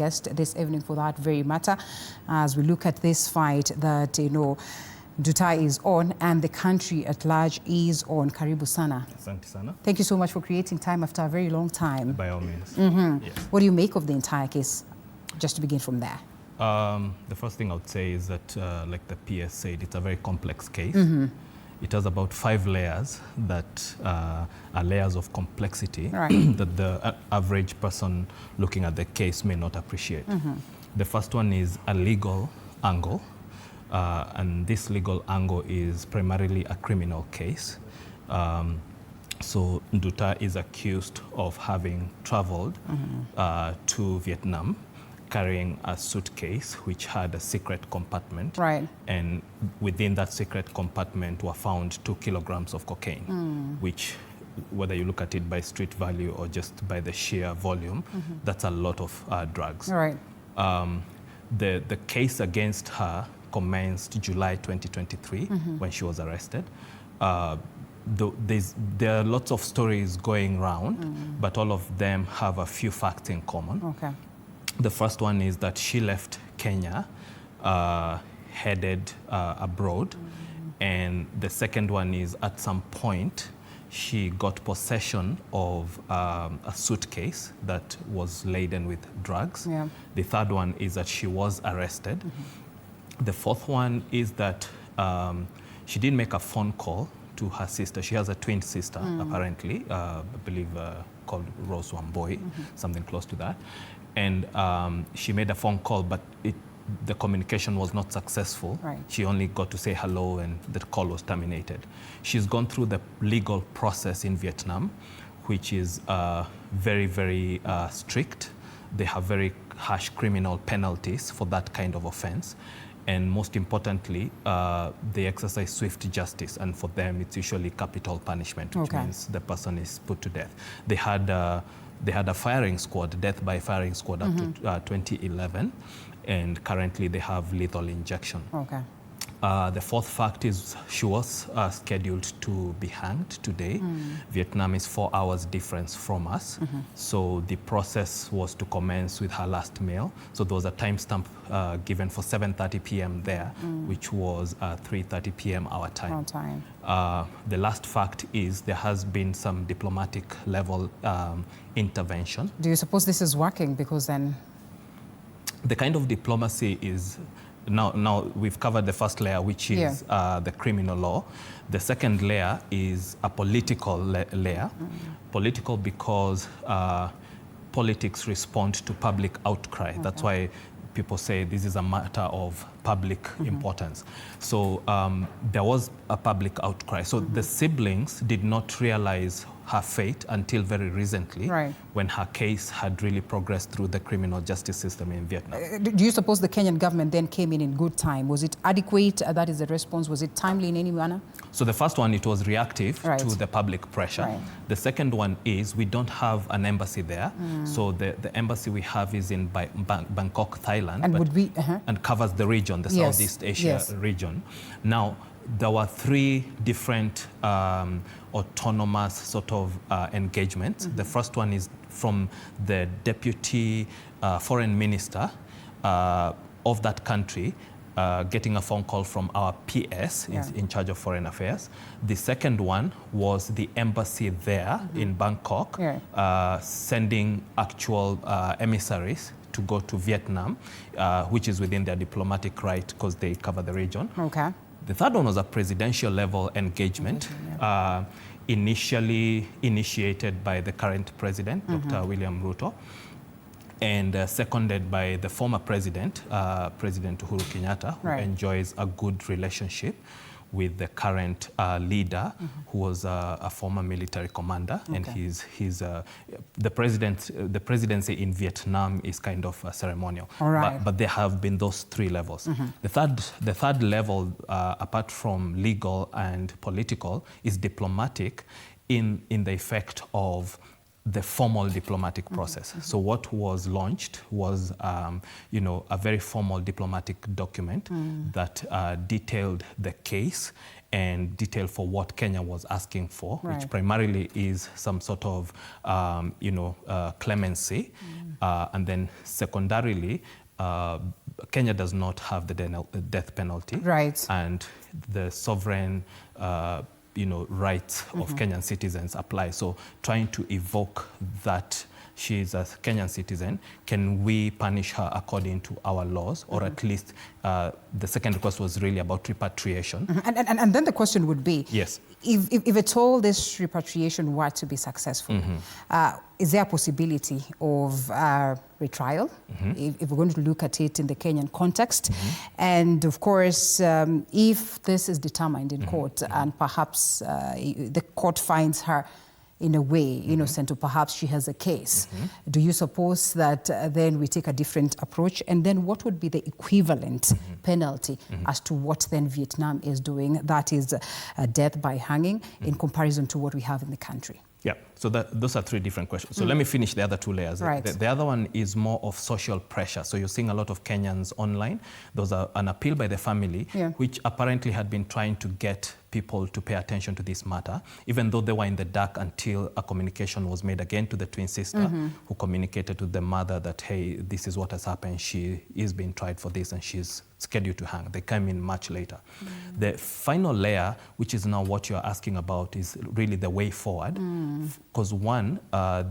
guest this evening for that very matter, as we look at this fight that, Nduta is on and the country at large is on. Karibu sana. Asante sana. Thank you so much for creating time after a very long time. By all means. Yes. What do you make of the entire case? Just to begin from there. The first thing I would say is that, like the PS said, it's a very complex case. It has about 5 layers that are layers of complexity that the average person looking at the case may not appreciate. The first one is a legal angle. And this legal angle is primarily a criminal case. So Nduta is accused of having traveled to Vietnam carrying a suitcase which had a secret compartment. And within that secret compartment were found 2 kilograms of cocaine, which, whether you look at it by street value or just by the sheer volume, that's a lot of drugs. The case against her commenced July 2023 when she was arrested. There are lots of stories going around, but all of them have a few facts in common. The first one is that she left Kenya, headed abroad. And the second one is at some point, she got possession of a suitcase that was laden with drugs. The third one is that she was arrested. The fourth one is that she didn't make a phone call to her sister. She has a twin sister, apparently, I believe called Rose Wamboi, something close to that. And she made a phone call, but the communication was not successful. She only got to say hello and the call was terminated. She's gone through the legal process in Vietnam, which is very, very strict. They have very harsh criminal penalties for that kind of offense. And most importantly, they exercise swift justice. And for them, it's usually capital punishment, which means the person is put to death. They had a firing squad, death by firing squad up to 2011. And currently they have lethal injection. The fourth fact is she was scheduled to be hanged today. Vietnam is 4 hours difference from us. So the process was to commence with her last meal. So there was a timestamp given for 7:30 p.m. there, which was 3:30 p.m. our time. The last fact is there has been some diplomatic level intervention. Do you suppose this is working? Because then the kind of diplomacy is, now we've covered the first layer, which is the criminal law. The second layer is a political layer. Political because politics respond to public outcry. That's why people say this is a matter of public importance. So there was a public outcry. So the siblings did not realize her fate until very recently, when her case had really progressed through the criminal justice system in Vietnam. Do you suppose the Kenyan government then came in good time? Was it adequate? That is the response. Was it timely in any manner? So the first one, it was reactive to the public pressure. The second one is we don't have an embassy there. So the embassy we have is in Bangkok, Thailand, and, and covers the region, the Southeast Asia region. Now, there were 3 different autonomous sort of engagements. The first one is from the deputy foreign minister of that country, getting a phone call from our PS in charge of foreign affairs. The second one was the embassy there in Bangkok, sending actual emissaries to go to Vietnam, which is within their diplomatic right because they cover the region. The third one was a presidential level engagement, initially initiated by the current president, Dr. William Ruto, and seconded by the former president, President Uhuru Kenyatta, who enjoys a good relationship with the current leader, who was a former military commander, and the presidency in Vietnam is kind of ceremonial. But there have been those 3 levels. The third level, apart from legal and political, is diplomatic in the effect of the formal diplomatic process. So what was launched was, a very formal diplomatic document that detailed the case and detail for what Kenya was asking for, which primarily is some sort of, clemency. And then secondarily, Kenya does not have the death penalty. Right. And the sovereign, rights of Kenyan citizens apply. So trying to evoke that she is a Kenyan citizen, can we punish her according to our laws? Or at least the second request was really about repatriation. And then the question would be, yes, if at all this repatriation were to be successful, is there a possibility of retrial, if we're going to look at it in the Kenyan context? And of course, if this is determined in court and perhaps the court finds her in a way innocent, or perhaps she has a case, do you suppose that then we take a different approach? And then what would be the equivalent penalty as to what then Vietnam is doing, that is death by hanging, in comparison to what we have in the country? Yeah, so those are three different questions. So let me finish the other two layers. Right. The other one is more of social pressure. So you're seeing a lot of Kenyans online. Those are an appeal by the family, which apparently had been trying to get people to pay attention to this matter, even though they were in the dark until a communication was made again to the twin sister, who communicated to the mother that, hey, this is what has happened. She is being tried for this and she's scheduled to hang. They came in much later. The final layer, which is now what you're asking about, is really the way forward. Because one,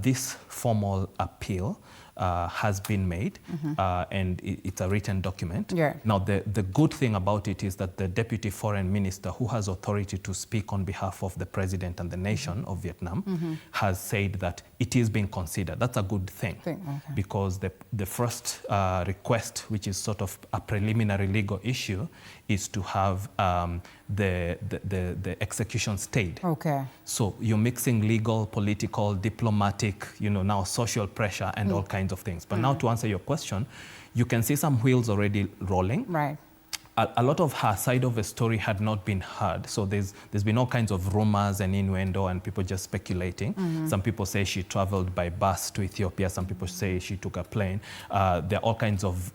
this formal appeal has been made, and it's a written document. Now, the good thing about it is that the Deputy Foreign Minister, who has authority to speak on behalf of the President and the nation of Vietnam, has said that it is being considered. That's a good thing, because the first request, which is sort of a preliminary legal issue, is to have the execution stayed. So you're mixing legal, political, diplomatic, now social pressure and all kinds of things. But now to answer your question, you can see some wheels already rolling. A lot of her side of the story had not been heard. So there's been all kinds of rumors and innuendo and people just speculating. Some people say she traveled by bus to Ethiopia. Some people say she took a plane. There are all kinds of,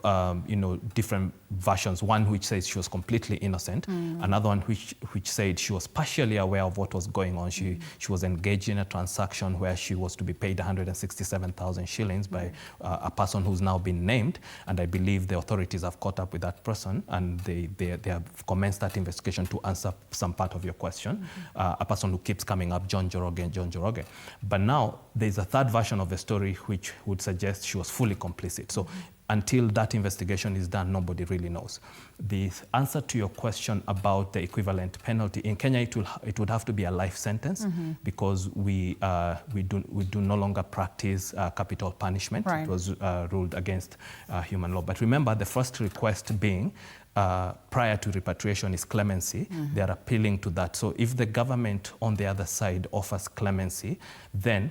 different versions. One which says she was completely innocent. Another one which said she was partially aware of what was going on. She was engaged in a transaction where she was to be paid 167,000 shillings by a person who's now been named. And I believe the authorities have caught up with that person, and they have commenced that investigation to answer some part of your question. A person who keeps coming up, John Joroge. But now there's a third version of the story which would suggest she was fully complicit. So until that investigation is done, nobody really knows. The answer to your question about the equivalent penalty, in Kenya it would have to be a life sentence, because we do no longer practice capital punishment. It was ruled against human law. But remember, the first request being prior to repatriation is clemency. They are appealing to that. So if the government on the other side offers clemency, then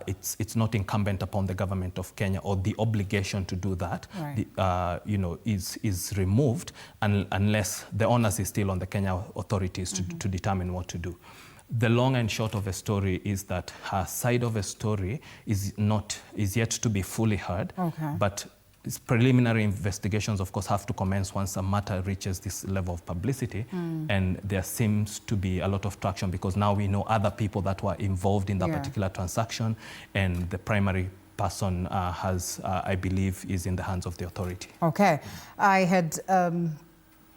it's not incumbent upon the government of Kenya, or the obligation to do that, is removed, unless the onus is still on the Kenya authorities to determine what to do. The long and short of the story is that her side of the story is yet to be fully heard, but preliminary investigations, of course, have to commence once a matter reaches this level of publicity. And there seems to be a lot of traction, because now we know other people that were involved in that particular transaction, and the primary person I believe, is in the hands of the authority. I had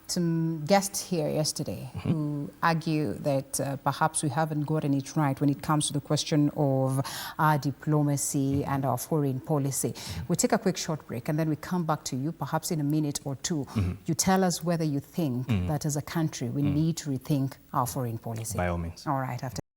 some guests here yesterday who argue that perhaps we haven't gotten it right when it comes to the question of our diplomacy and our foreign policy. We'll take a quick short break and then we come back to you, perhaps in a minute or two. You tell us whether you think that as a country we need to rethink our foreign policy. By all means. All right, after